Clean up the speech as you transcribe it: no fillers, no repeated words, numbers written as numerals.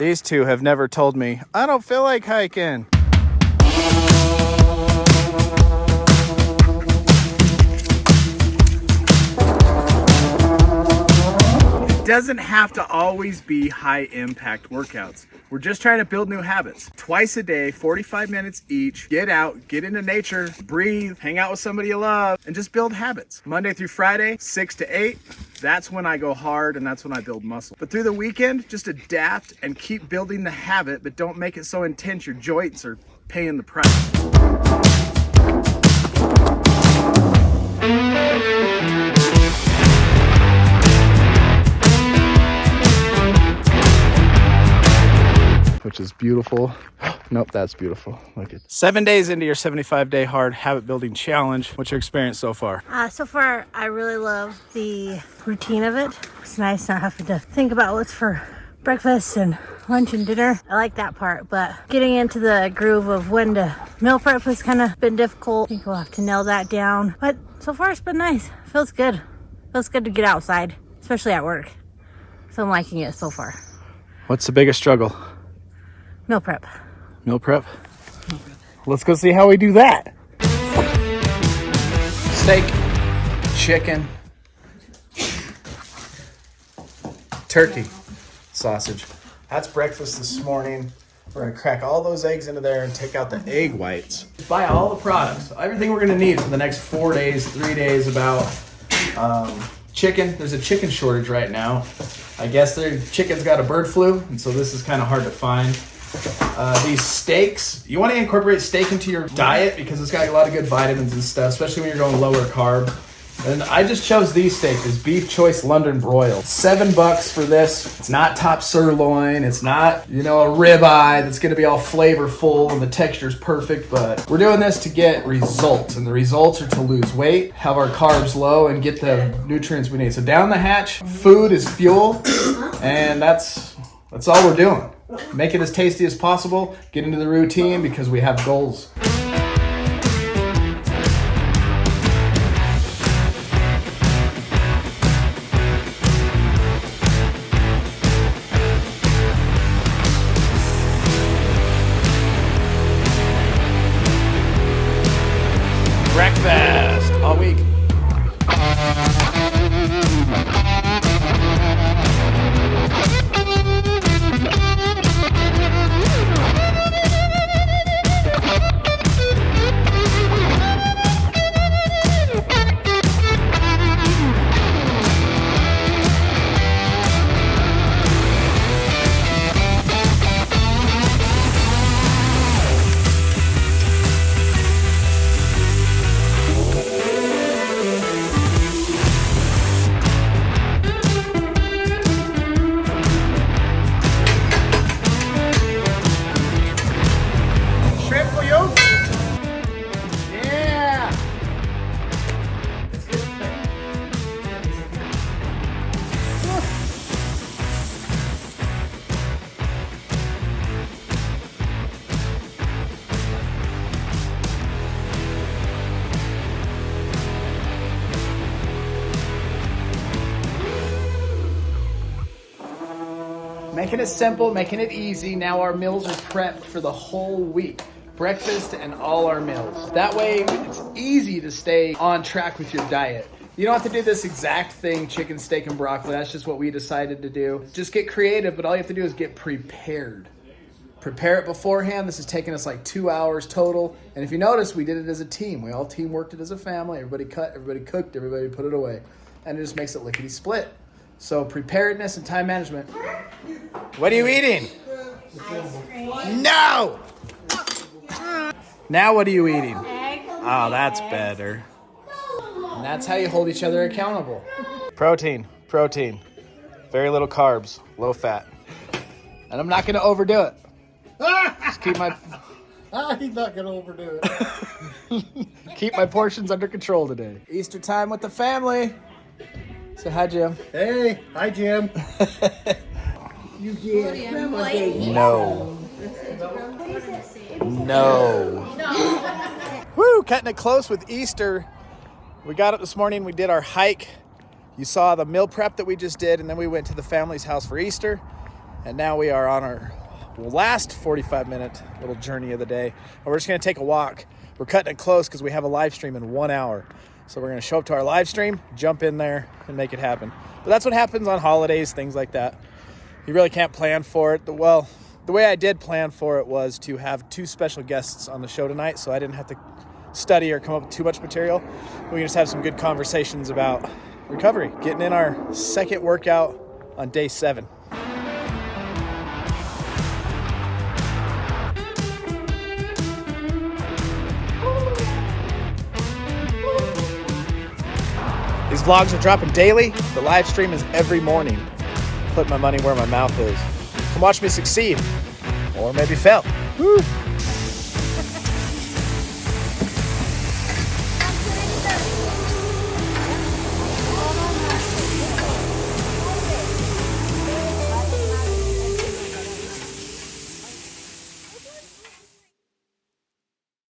These two have never told me, I don't feel like hiking. It doesn't have to always be high impact workouts. We're just trying to build new habits. Twice a day, 45 minutes each. Get out, get into nature, breathe, hang out with somebody you love, and just build habits. Monday through Friday, 6 to 8. That's when I go hard and that's when I build muscle. But through the weekend, just adapt and keep building the habit, but don't make it so intense your joints are paying the price. Which is beautiful. Nope, that's beautiful. Look at 7 days into your 75-day hard habit building challenge. What's your experience so far? So far, I really love the routine of it. It's nice not having to think about what's for breakfast and lunch and dinner. I like that part, but getting into the groove of when to meal prep has kind of been difficult. I think we'll have to nail that down. But so far, it's been nice. Feels good. Feels good to get outside, especially at work. So I'm liking it so far. What's the biggest struggle? Meal prep. Meal prep? Let's go see how we do that. Steak, chicken, turkey, sausage. That's breakfast this morning. We're gonna crack all those eggs into there and take out the egg whites. Buy all the products, everything we're gonna need for the next 4 days, 3 days about chicken. There's a chicken shortage right now. I guess their chicken's got a bird flu, and so this is kind of hard to find. These steaks, you want to incorporate steak into your diet because it's got a lot of good vitamins and stuff, especially when you're going lower carb. And I just chose these steaks, this Beef Choice London Broil. $7 for this. It's not top sirloin. It's not, a ribeye that's going to be all flavorful and the texture's perfect. But we're doing this to get results, and the results are to lose weight, have our carbs low, and get the nutrients we need. So down the hatch, food is fuel, and that's all we're doing. Make it as tasty as possible. Get into the routine because we have goals. Breakfast all week. Making it simple, making it easy. Now our meals are prepped for the whole week. Breakfast and all our meals. That way it's easy to stay on track with your diet. You don't have to do this exact thing, chicken, steak, and broccoli. That's just what we decided to do. Just get creative, but all you have to do is get prepared. Prepare it beforehand. This has taken us like 2 hours total. And if you notice, we did it as a team. We all team worked it as a family. Everybody cut, everybody cooked, everybody put it away. And it just makes it lickety split. So preparedness and time management. What are you eating? No! Now what are you eating? Oh, that's better. And that's how you hold each other accountable. Protein. Very little carbs, low fat. And I'm not going to overdo it. Just keep my... He's not going to overdo it. Keep my portions under control today. Easter time with the family. Say hi, Jim. Hey, hi, Jim. You get grandma baby. No. Woo, cutting it close with Easter. We got up this morning, we did our hike. You saw the meal prep that we just did, and then we went to the family's house for Easter. And now we are on our last 45-minute little journey of the day. And we're just going to take a walk. We're cutting it close because we have a live stream in 1 hour. So we're going to show up to our live stream, jump in there, and make it happen. But that's what happens on holidays, things like that. You really can't plan for it. Well, the way I did plan for it was to have 2 special guests on the show tonight, so I didn't have to study or come up with too much material. We can just have some good conversations about recovery, getting in our second workout on day 7. These vlogs are dropping daily. The live stream is every morning. Put my money where my mouth is. Come watch me succeed, or maybe fail. Woo!